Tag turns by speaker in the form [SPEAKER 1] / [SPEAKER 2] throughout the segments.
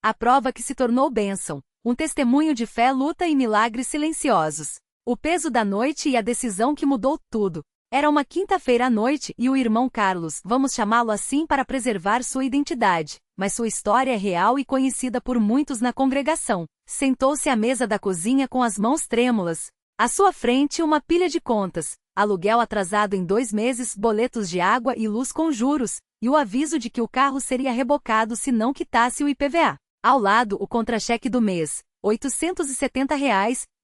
[SPEAKER 1] A prova que se tornou bênção. Um testemunho de fé, luta e milagres silenciosos. O peso da noite e a decisão que mudou tudo. Era uma quinta-feira à noite e o irmão Carlos, vamos chamá-lo assim para preservar sua identidade, mas sua história é real e conhecida por muitos na congregação. Sentou-se à mesa da cozinha com as mãos trêmulas. À sua frente uma pilha de contas, aluguel atrasado em 2 meses, boletos de água e luz com juros, e o aviso de que o carro seria rebocado se não quitasse o IPVA. Ao lado, o contra-cheque do mês, R$ 870,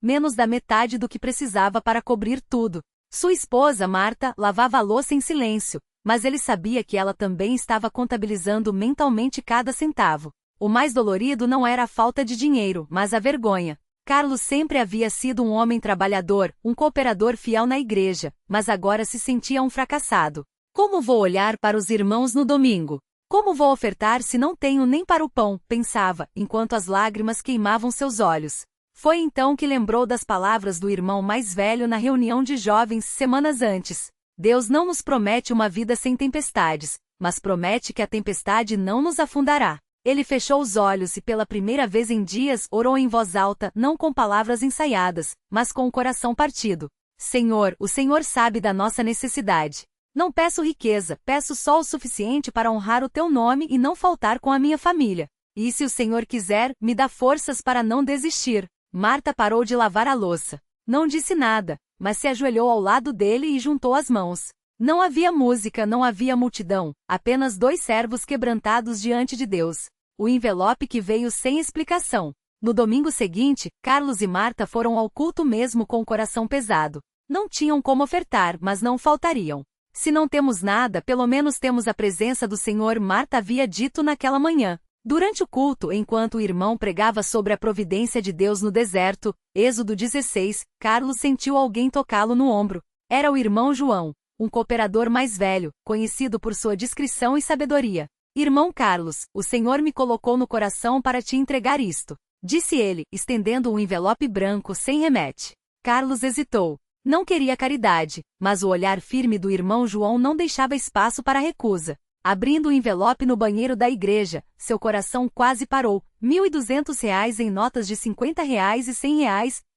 [SPEAKER 1] menos da metade do que precisava para cobrir tudo. Sua esposa, Marta, lavava a louça em silêncio, mas ele sabia que ela também estava contabilizando mentalmente cada centavo. O mais dolorido não era a falta de dinheiro, mas a vergonha. Carlos sempre havia sido um homem trabalhador, um cooperador fiel na igreja, mas agora se sentia um fracassado. Como vou olhar para os irmãos no domingo? Como vou ofertar se não tenho nem para o pão? Pensava, enquanto as lágrimas queimavam seus olhos. Foi então que lembrou das palavras do irmão mais velho na reunião de jovens semanas antes. Deus não nos promete uma vida sem tempestades, mas promete que a tempestade não nos afundará. Ele fechou os olhos e pela primeira vez em dias orou em voz alta, não com palavras ensaiadas, mas com o coração partido. Senhor, o Senhor sabe da nossa necessidade. Não peço riqueza, peço só o suficiente para honrar o teu nome e não faltar com a minha família. E se o Senhor quiser, me dá forças para não desistir. Marta parou de lavar a louça. Não disse nada, mas se ajoelhou ao lado dele e juntou as mãos. Não havia música, não havia multidão, apenas 2 servos quebrantados diante de Deus. O envelope que veio sem explicação. No domingo seguinte, Carlos e Marta foram ao culto mesmo com o coração pesado. Não tinham como ofertar, mas não faltariam. Se não temos nada, pelo menos temos a presença do Senhor, Marta havia dito naquela manhã. Durante o culto, enquanto o irmão pregava sobre a providência de Deus no deserto, Êxodo 16, Carlos sentiu alguém tocá-lo no ombro. Era o irmão João, um cooperador mais velho, conhecido por sua discrição e sabedoria. Irmão Carlos, o Senhor me colocou no coração para te entregar isto, disse ele, estendendo um envelope branco sem remete. Carlos hesitou. Não queria caridade, mas o olhar firme do irmão João não deixava espaço para recusa. Abrindo o envelope no banheiro da igreja, seu coração quase parou. R$ 1.200 em notas de R$ 50 e R$ 100,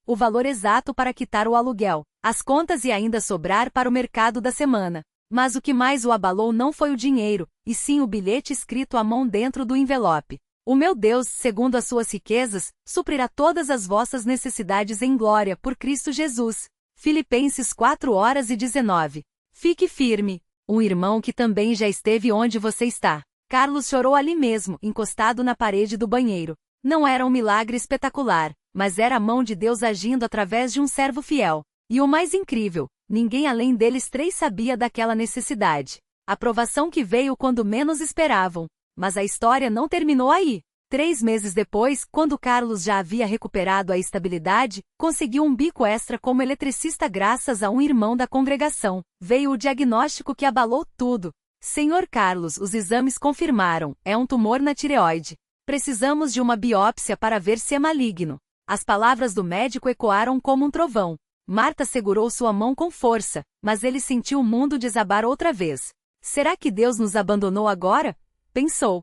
[SPEAKER 1] o valor exato para quitar o aluguel, as contas e ainda sobrar para o mercado da semana. Mas o que mais o abalou não foi o dinheiro, e sim o bilhete escrito à mão dentro do envelope. O meu Deus, segundo as suas riquezas, suprirá todas as vossas necessidades em glória por Cristo Jesus. Filipenses 4:19. Fique firme. Um irmão que também já esteve onde você está. Carlos chorou ali mesmo, encostado na parede do banheiro. Não era um milagre espetacular, mas era a mão de Deus agindo através de um servo fiel. E o mais incrível, ninguém além deles 3 sabia daquela necessidade. A provação que veio quando menos esperavam. Mas a história não terminou aí. 3 meses depois, quando Carlos já havia recuperado a estabilidade, conseguiu um bico extra como eletricista graças a um irmão da congregação. Veio o diagnóstico que abalou tudo. Senhor Carlos, os exames confirmaram, é um tumor na tireoide. Precisamos de uma biópsia para ver se é maligno. As palavras do médico ecoaram como um trovão. Marta segurou sua mão com força, mas ele sentiu o mundo desabar outra vez. Será que Deus nos abandonou agora? Pensou.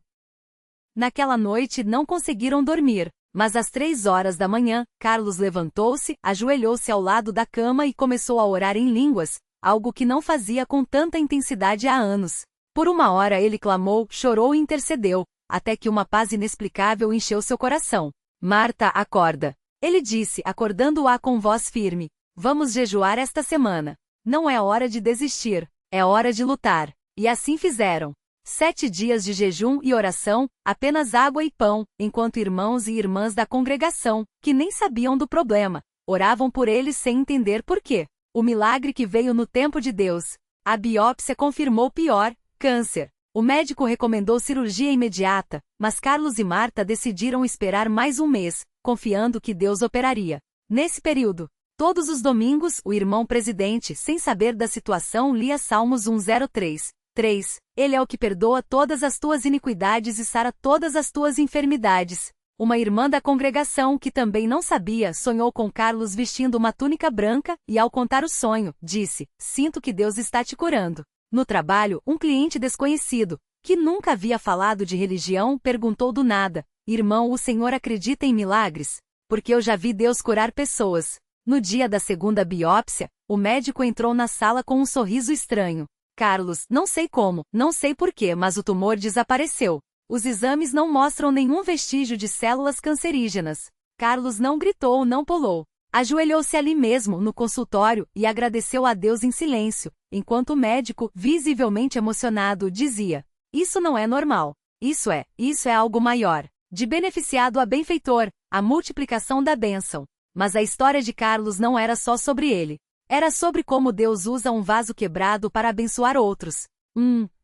[SPEAKER 1] Naquela noite não conseguiram dormir, mas às 3 horas da manhã, Carlos levantou-se, ajoelhou-se ao lado da cama e começou a orar em línguas, algo que não fazia com tanta intensidade há anos. Por 1 hora ele clamou, chorou e intercedeu, até que uma paz inexplicável encheu seu coração. Marta, acorda. Ele disse, acordando-a com voz firme. Vamos jejuar esta semana. Não é hora de desistir, é hora de lutar. E assim fizeram. 7 dias de jejum e oração, apenas água e pão, enquanto irmãos e irmãs da congregação, que nem sabiam do problema, oravam por eles sem entender por quê. O milagre que veio no tempo de Deus. A biópsia confirmou pior, câncer. O médico recomendou cirurgia imediata, mas Carlos e Marta decidiram esperar mais 1 mês, confiando que Deus operaria. Nesse período, todos os domingos, o irmão presidente, sem saber da situação, lia Salmos 103. 3. Ele é o que perdoa todas as tuas iniquidades e sara todas as tuas enfermidades. Uma irmã da congregação que também não sabia sonhou com Carlos vestindo uma túnica branca e ao contar o sonho, disse, sinto que Deus está te curando. No trabalho, um cliente desconhecido, que nunca havia falado de religião, perguntou do nada, Irmão, o Senhor acredita em milagres? Porque eu já vi Deus curar pessoas. No dia da segunda biópsia, o médico entrou na sala com um sorriso estranho. Carlos, não sei como, não sei porquê, mas o tumor desapareceu. Os exames não mostram nenhum vestígio de células cancerígenas. Carlos não gritou, não pulou. Ajoelhou-se ali mesmo, no consultório, e agradeceu a Deus em silêncio, enquanto o médico, visivelmente emocionado, dizia: Isso não é normal. Isso é algo maior. De beneficiado a benfeitor, a multiplicação da bênção. Mas a história de Carlos não era só sobre ele. Era sobre como Deus usa um vaso quebrado para abençoar outros.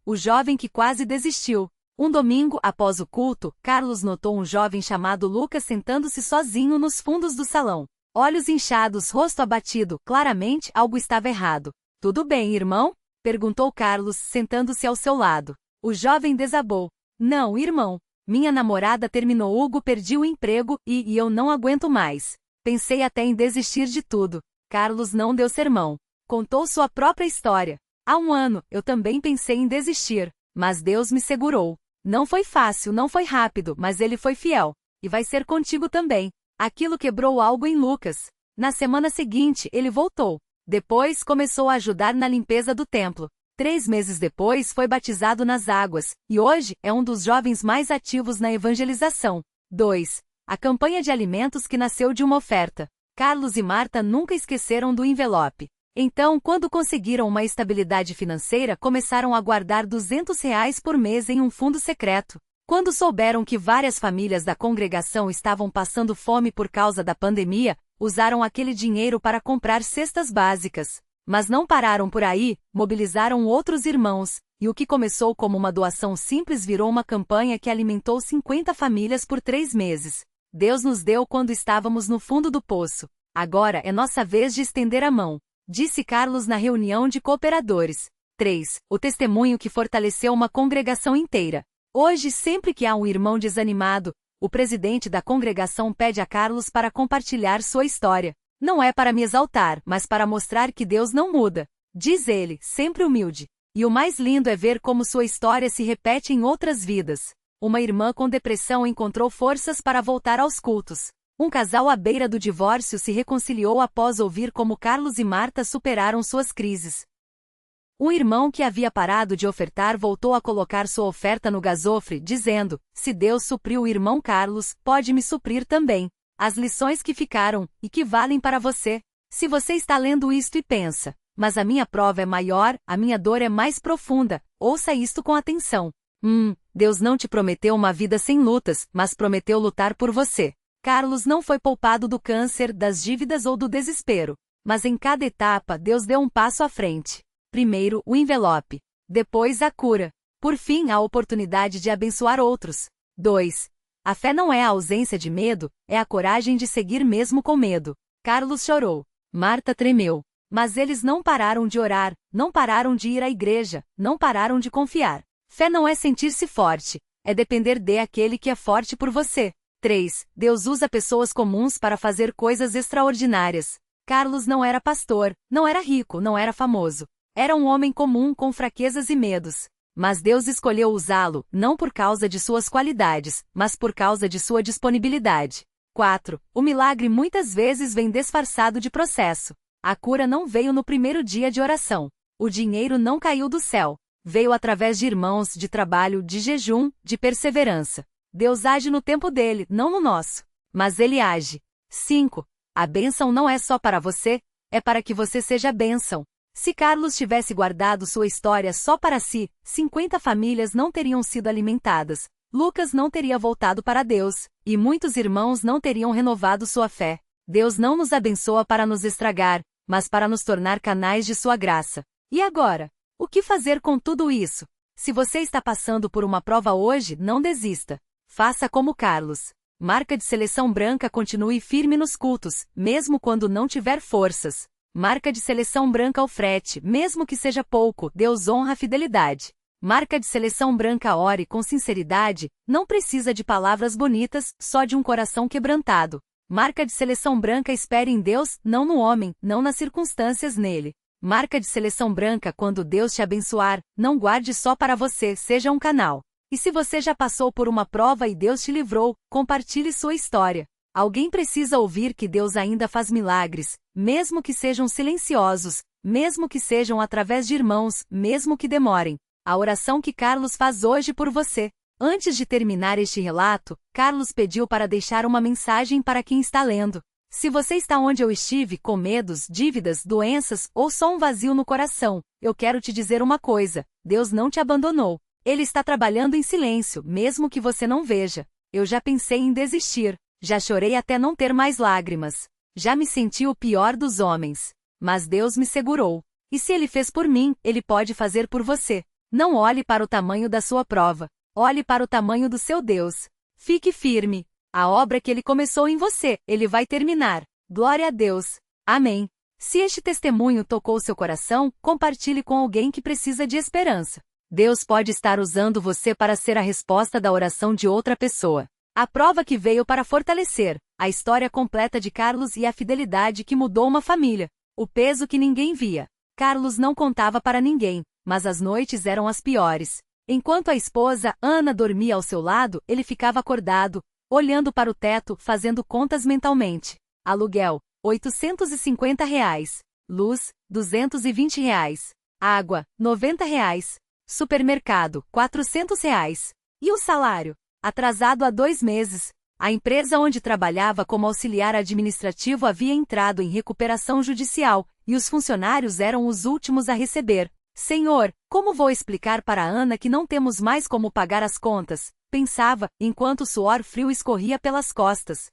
[SPEAKER 1] O jovem que quase desistiu. Um domingo, após o culto, Carlos notou um jovem chamado Lucas sentando-se sozinho nos fundos do salão. Olhos inchados, rosto abatido, claramente algo estava errado. Tudo bem, irmão? Perguntou Carlos, sentando-se ao seu lado. O jovem desabou. Não, irmão. Minha namorada terminou. Hugo, perdi o emprego e eu não aguento mais. Pensei até em desistir de tudo. Carlos não deu sermão. Contou sua própria história. Há um ano, eu também pensei em desistir, mas Deus me segurou. Não foi fácil, não foi rápido, mas ele foi fiel. E vai ser contigo também. Aquilo quebrou algo em Lucas. Na semana seguinte, ele voltou. Depois, começou a ajudar na limpeza do templo. 3 meses depois, foi batizado nas águas, e hoje é um dos jovens mais ativos na evangelização. 2. A campanha de alimentos que nasceu de uma oferta. Carlos e Marta nunca esqueceram do envelope. Então, quando conseguiram uma estabilidade financeira, começaram a guardar R$ 200 por mês em um fundo secreto. Quando souberam que várias famílias da congregação estavam passando fome por causa da pandemia, usaram aquele dinheiro para comprar cestas básicas. Mas não pararam por aí, mobilizaram outros irmãos, e o que começou como uma doação simples virou uma campanha que alimentou 50 famílias por 3 meses. Deus nos deu quando estávamos no fundo do poço. Agora é nossa vez de estender a mão, disse Carlos na reunião de cooperadores. 3. O testemunho que fortaleceu uma congregação inteira. Hoje, sempre que há um irmão desanimado, o presidente da congregação pede a Carlos para compartilhar sua história. Não é para me exaltar, mas para mostrar que Deus não muda, diz ele, sempre humilde. E o mais lindo é ver como sua história se repete em outras vidas. Uma irmã com depressão encontrou forças para voltar aos cultos. Um casal à beira do divórcio se reconciliou após ouvir como Carlos e Marta superaram suas crises. Um irmão que havia parado de ofertar voltou a colocar sua oferta no gasofre, dizendo: Se Deus supriu o irmão Carlos, pode me suprir também. As lições que ficaram, e que valem para você. Se você está lendo isto e pensa: mas a minha prova é maior, a minha dor é mais profunda, ouça isto com atenção. Deus não te prometeu uma vida sem lutas, mas prometeu lutar por você. Carlos não foi poupado do câncer, das dívidas ou do desespero. Mas em cada etapa, Deus deu um passo à frente. Primeiro, o envelope. Depois, a cura. Por fim, a oportunidade de abençoar outros. 2. A fé não é a ausência de medo, é a coragem de seguir mesmo com medo. Carlos chorou. Marta tremeu. Mas eles não pararam de orar, não pararam de ir à igreja, não pararam de confiar. Fé não é sentir-se forte, é depender de aquele que é forte por você. 3. Deus usa pessoas comuns para fazer coisas extraordinárias. Carlos não era pastor, não era rico, não era famoso. Era um homem comum com fraquezas e medos. Mas Deus escolheu usá-lo, não por causa de suas qualidades, mas por causa de sua disponibilidade. 4. O milagre muitas vezes vem disfarçado de processo. A cura não veio no primeiro dia de oração. O dinheiro não caiu do céu. Veio através de irmãos, de trabalho, de jejum, de perseverança. Deus age no tempo dele, não no nosso. Mas ele age. 5. A bênção não é só para você, é para que você seja bênção. Se Carlos tivesse guardado sua história só para si, 50 famílias não teriam sido alimentadas, Lucas não teria voltado para Deus, e muitos irmãos não teriam renovado sua fé. Deus não nos abençoa para nos estragar, mas para nos tornar canais de sua graça. E agora? O que fazer com tudo isso? Se você está passando por uma prova hoje, não desista. Faça como Carlos. Marca de seleção branca, continue firme nos cultos, mesmo quando não tiver forças. Marca de seleção branca ao frete, mesmo que seja pouco, Deus honra a fidelidade. Marca de seleção branca, ore com sinceridade, não precisa de palavras bonitas, só de um coração quebrantado. Marca de seleção branca, espere em Deus, não no homem, não nas circunstâncias, nele. Marca de seleção branca, quando Deus te abençoar, não guarde só para você, seja um canal. E se você já passou por uma prova e Deus te livrou, compartilhe sua história. Alguém precisa ouvir que Deus ainda faz milagres, mesmo que sejam silenciosos, mesmo que sejam através de irmãos, mesmo que demorem. A oração que Carlos faz hoje por você. Antes de terminar este relato, Carlos pediu para deixar uma mensagem para quem está lendo. Se você está onde eu estive, com medos, dívidas, doenças ou só um vazio no coração, eu quero te dizer uma coisa: Deus não te abandonou. Ele está trabalhando em silêncio, mesmo que você não veja. Eu já pensei em desistir. Já chorei até não ter mais lágrimas. Já me senti o pior dos homens. Mas Deus me segurou. E se Ele fez por mim, Ele pode fazer por você. Não olhe para o tamanho da sua prova. Olhe para o tamanho do seu Deus. Fique firme. A obra que Ele começou em você, Ele vai terminar. Glória a Deus. Amém. Se este testemunho tocou seu coração, compartilhe com alguém que precisa de esperança. Deus pode estar usando você para ser a resposta da oração de outra pessoa. A prova que veio para fortalecer, a história completa de Carlos e a fidelidade que mudou uma família. O peso que ninguém via. Carlos não contava para ninguém, mas as noites eram as piores. Enquanto a esposa, Ana, dormia ao seu lado, ele ficava acordado, olhando para o teto, fazendo contas mentalmente. Aluguel, R$ 850. Luz, R$ 220. Água, R$ 90. Supermercado, R$ 400. E o salário? Atrasado há 2 meses. A empresa onde trabalhava como auxiliar administrativo havia entrado em recuperação judicial, e os funcionários eram os últimos a receber. Senhor, como vou explicar para Ana que não temos mais como pagar as contas? Pensava, enquanto o suor frio escorria pelas costas.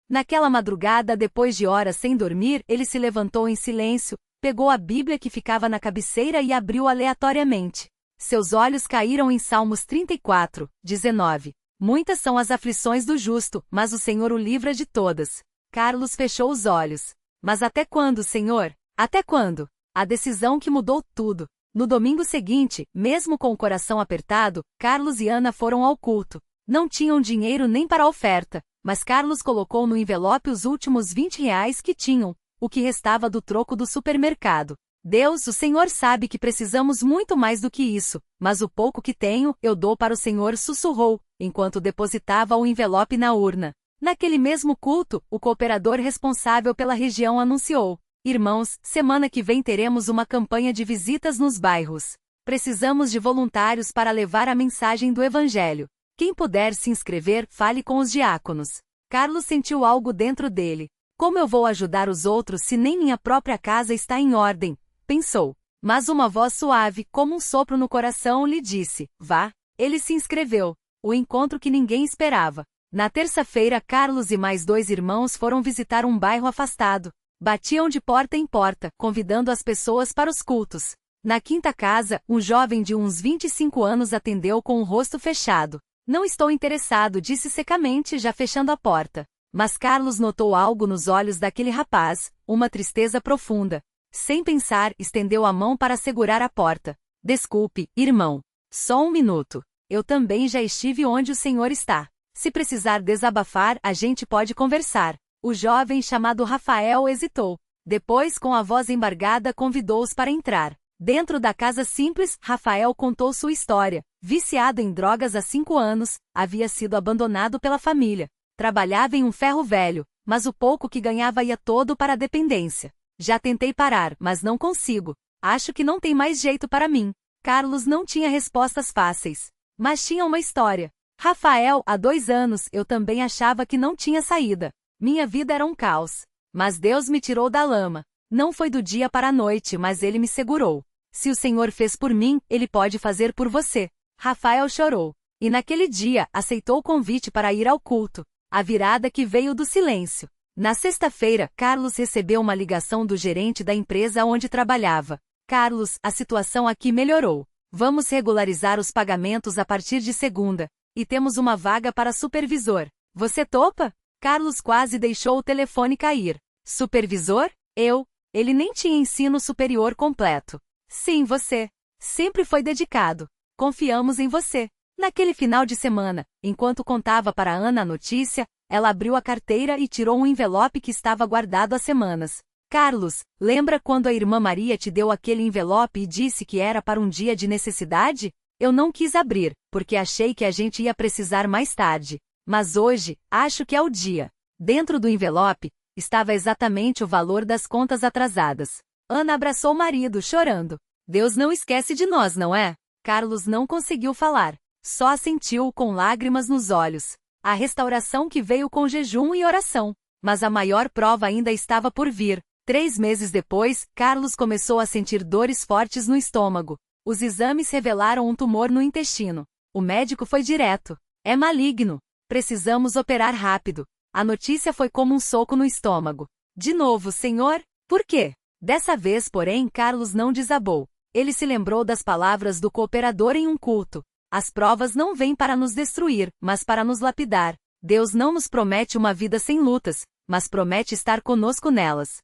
[SPEAKER 1] Naquela madrugada, depois de horas sem dormir, ele se levantou em silêncio, pegou a Bíblia que ficava na cabeceira e abriu aleatoriamente. Seus olhos caíram em Salmos 34, 19. Muitas são as aflições do justo, mas o Senhor o livra de todas. Carlos fechou os olhos. Mas até quando, Senhor? Até quando? A decisão que mudou tudo. No domingo seguinte, mesmo com o coração apertado, Carlos e Ana foram ao culto. Não tinham dinheiro nem para a oferta, mas Carlos colocou no envelope os últimos R$ 20 que tinham, o que restava do troco do supermercado. Deus, o Senhor sabe que precisamos muito mais do que isso, mas o pouco que tenho, eu dou para o Senhor, sussurrou, enquanto depositava o envelope na urna. Naquele mesmo culto, o cooperador responsável pela região anunciou: Irmãos, semana que vem teremos uma campanha de visitas nos bairros. Precisamos de voluntários para levar a mensagem do Evangelho. Quem puder se inscrever, fale com os diáconos. Carlos sentiu algo dentro dele. Como eu vou ajudar os outros se nem minha própria casa está em ordem? Pensou. Mas uma voz suave, como um sopro no coração, lhe disse: Vá. Ele se inscreveu. O encontro que ninguém esperava. Na terça-feira, Carlos e mais 2 irmãos foram visitar um bairro afastado. Batiam de porta em porta, convidando as pessoas para os cultos. Na quinta casa, um jovem de uns 25 anos atendeu com o rosto fechado. Não estou interessado, disse secamente, já fechando a porta. Mas Carlos notou algo nos olhos daquele rapaz, uma tristeza profunda. Sem pensar, estendeu a mão para segurar a porta. Desculpe, irmão. Só um minuto. Eu também já estive onde o senhor está. Se precisar desabafar, a gente pode conversar. O jovem chamado Rafael hesitou. Depois, com a voz embargada, convidou-os para entrar. Dentro da casa simples, Rafael contou sua história. Viciado em drogas há 5 anos, havia sido abandonado pela família. Trabalhava em um ferro velho, mas o pouco que ganhava ia todo para a dependência. Já tentei parar, mas não consigo. Acho que não tem mais jeito para mim. Carlos não tinha respostas fáceis, mas tinha uma história. Rafael, há 2 anos, eu também achava que não tinha saída. Minha vida era um caos. Mas Deus me tirou da lama. Não foi do dia para a noite, mas Ele me segurou. Se o Senhor fez por mim, Ele pode fazer por você. Rafael chorou. E naquele dia, aceitou o convite para ir ao culto. A virada que veio do silêncio. Na sexta-feira, Carlos recebeu uma ligação do gerente da empresa onde trabalhava. Carlos, a situação aqui melhorou. Vamos regularizar os pagamentos a partir de segunda. E temos uma vaga para supervisor. Você topa? Carlos quase deixou o telefone cair. Supervisor? Eu? Ele nem tinha ensino superior completo. Sim, você. Sempre foi dedicado. Confiamos em você. Naquele final de semana, enquanto contava para Ana a notícia, ela abriu a carteira e tirou um envelope que estava guardado há semanas. Carlos, lembra quando a irmã Maria te deu aquele envelope e disse que era para um dia de necessidade? Eu não quis abrir, porque achei que a gente ia precisar mais tarde. Mas hoje, acho que é o dia. Dentro do envelope, estava exatamente o valor das contas atrasadas. Ana abraçou o marido, chorando. Deus não esquece de nós, não é? Carlos não conseguiu falar. Só assentiu com lágrimas nos olhos. A restauração que veio com jejum e oração. Mas a maior prova ainda estava por vir. 3 meses depois, Carlos começou a sentir dores fortes no estômago. Os exames revelaram um tumor no intestino. O médico foi direto. É maligno. Precisamos operar rápido. A notícia foi como um soco no estômago. De novo, senhor? Por quê? Dessa vez, porém, Carlos não desabou. Ele se lembrou das palavras do cooperador em um culto. As provas não vêm para nos destruir, mas para nos lapidar. Deus não nos promete uma vida sem lutas, mas promete estar conosco nelas.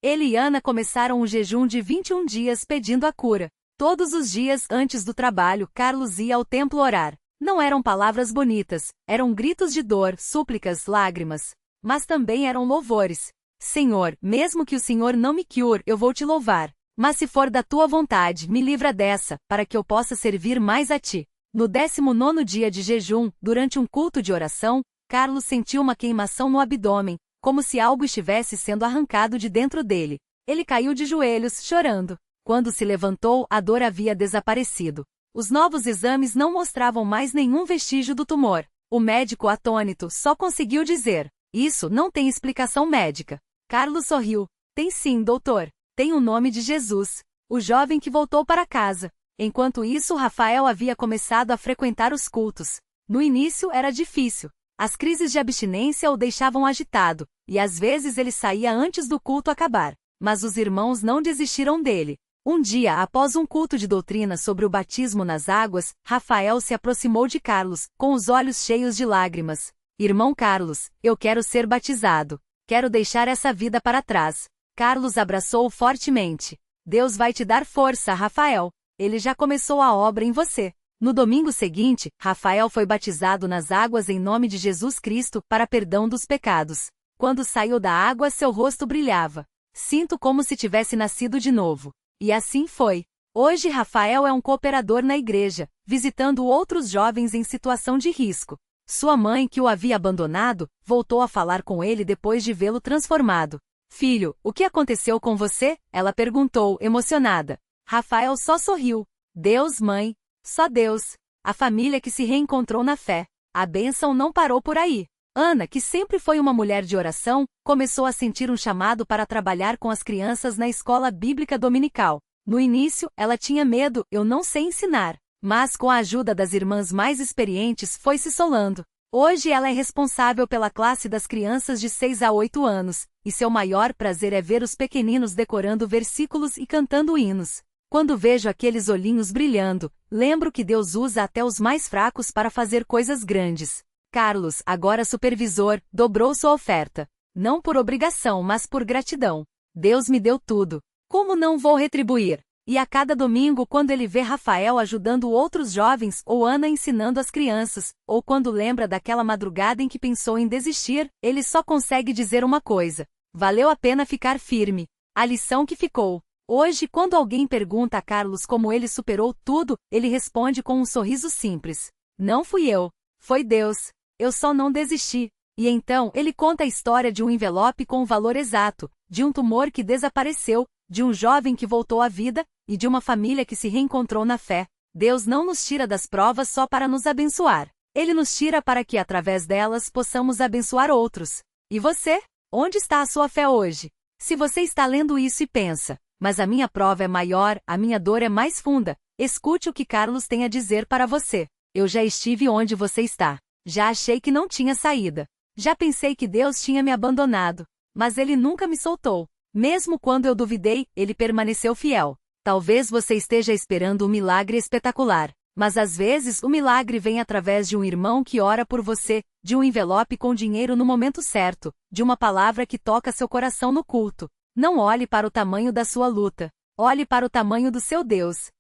[SPEAKER 1] Ele e Ana começaram um jejum de 21 dias pedindo a cura. Todos os dias antes do trabalho, Carlos ia ao templo orar. Não eram palavras bonitas, eram gritos de dor, súplicas, lágrimas. Mas também eram louvores. Senhor, mesmo que o Senhor não me cure, eu vou te louvar. Mas se for da tua vontade, me livra dessa, para que eu possa servir mais a ti. No 19º dia de jejum, durante um culto de oração, Carlos sentiu uma queimação no abdômen, como se algo estivesse sendo arrancado de dentro dele. Ele caiu de joelhos, chorando. Quando se levantou, a dor havia desaparecido. Os novos exames não mostravam mais nenhum vestígio do tumor. O médico, atônito, só conseguiu dizer: isso não tem explicação médica. Carlos sorriu. Tem sim, doutor. Tem o nome de Jesus. O jovem que voltou para casa. Enquanto isso, Rafael havia começado a frequentar os cultos. No início era difícil. As crises de abstinência o deixavam agitado, e às vezes ele saía antes do culto acabar. Mas os irmãos não desistiram dele. Um dia, após um culto de doutrina sobre o batismo nas águas, Rafael se aproximou de Carlos, com os olhos cheios de lágrimas. Irmão Carlos, eu quero ser batizado. Quero deixar essa vida para trás. Carlos abraçou-o fortemente. Deus vai te dar força, Rafael. Ele já começou a obra em você. No domingo seguinte, Rafael foi batizado nas águas em nome de Jesus Cristo para perdão dos pecados. Quando saiu da água, seu rosto brilhava. Sinto como se tivesse nascido de novo. E assim foi. Hoje Rafael é um cooperador na igreja, visitando outros jovens em situação de risco. Sua mãe, que o havia abandonado, voltou a falar com ele depois de vê-lo transformado. Filho, o que aconteceu com você? Ela perguntou, emocionada. Rafael só sorriu. Deus, mãe. Só Deus. A família que se reencontrou na fé. A bênção não parou por aí. Ana, que sempre foi uma mulher de oração, começou a sentir um chamado para trabalhar com as crianças na escola bíblica dominical. No início, ela tinha medo, eu não sei ensinar. Mas com a ajuda das irmãs mais experientes foi se solando. Hoje ela é responsável pela classe das crianças de 6 a 8 anos, e seu maior prazer é ver os pequeninos decorando versículos e cantando hinos. Quando vejo aqueles olhinhos brilhando, lembro que Deus usa até os mais fracos para fazer coisas grandes. Carlos, agora supervisor, dobrou sua oferta. Não por obrigação, mas por gratidão. Deus me deu tudo. Como não vou retribuir? E a cada domingo, quando ele vê Rafael ajudando outros jovens, ou Ana ensinando as crianças, ou quando lembra daquela madrugada em que pensou em desistir, ele só consegue dizer uma coisa: valeu a pena ficar firme. A lição que ficou. Hoje, quando alguém pergunta a Carlos como ele superou tudo, ele responde com um sorriso simples: não fui eu, foi Deus. Eu só não desisti. E então, ele conta a história de um envelope com o valor exato, de um tumor que desapareceu, de um jovem que voltou à vida, e de uma família que se reencontrou na fé. Deus não nos tira das provas só para nos abençoar. Ele nos tira para que, através delas, possamos abençoar outros. E você? Onde está a sua fé hoje? Se você está lendo isso e pensa: mas a minha prova é maior, a minha dor é mais funda, escute o que Carlos tem a dizer para você. Eu já estive onde você está. Já achei que não tinha saída. Já pensei que Deus tinha me abandonado. Mas Ele nunca me soltou. Mesmo quando eu duvidei, Ele permaneceu fiel. Talvez você esteja esperando um milagre espetacular. Mas às vezes o milagre vem através de um irmão que ora por você, de um envelope com dinheiro no momento certo, de uma palavra que toca seu coração no culto. Não olhe para o tamanho da sua luta. Olhe para o tamanho do seu Deus.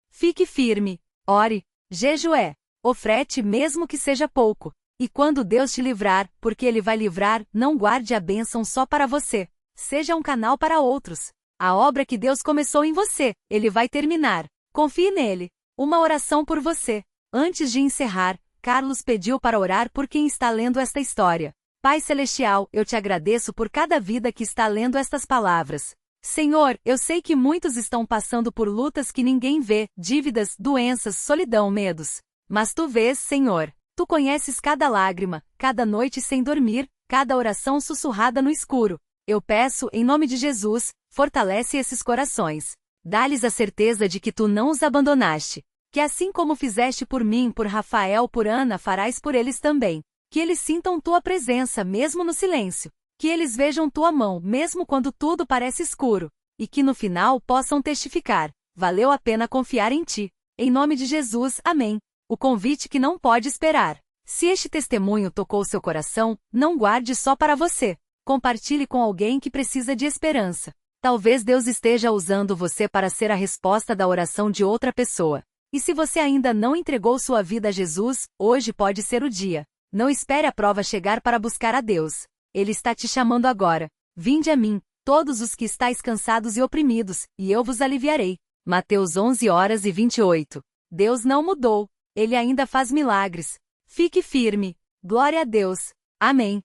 [SPEAKER 1] Fique firme. Ore. Jejué. Ofrete mesmo que seja pouco. E quando Deus te livrar, porque Ele vai livrar, não guarde a bênção só para você. Seja um canal para outros. A obra que Deus começou em você, Ele vai terminar. Confie nele. Uma oração por você. Antes de encerrar, Carlos pediu para orar por quem está lendo esta história. Pai Celestial, eu te agradeço por cada vida que está lendo estas palavras. Senhor, eu sei que muitos estão passando por lutas que ninguém vê, dívidas, doenças, solidão, medos. Mas tu vês, Senhor. Tu conheces cada lágrima, cada noite sem dormir, cada oração sussurrada no escuro. Eu peço, em nome de Jesus, fortalece esses corações. Dá-lhes a certeza de que tu não os abandonaste. Que assim como fizeste por mim, por Rafael, por Ana, farás por eles também. Que eles sintam tua presença, mesmo no silêncio. Que eles vejam tua mão, mesmo quando tudo parece escuro. E que no final possam testificar. Valeu a pena confiar em ti. Em nome de Jesus, amém. O convite que não pode esperar. Se este testemunho tocou seu coração, não guarde só para você. Compartilhe com alguém que precisa de esperança. Talvez Deus esteja usando você para ser a resposta da oração de outra pessoa. E se você ainda não entregou sua vida a Jesus, hoje pode ser o dia. Não espere a prova chegar para buscar a Deus. Ele está te chamando agora. Vinde a mim, todos os que estáis cansados e oprimidos, e eu vos aliviarei. Mateus 11h28. Deus não mudou. Ele ainda faz milagres. Fique firme. Glória a Deus. Amém.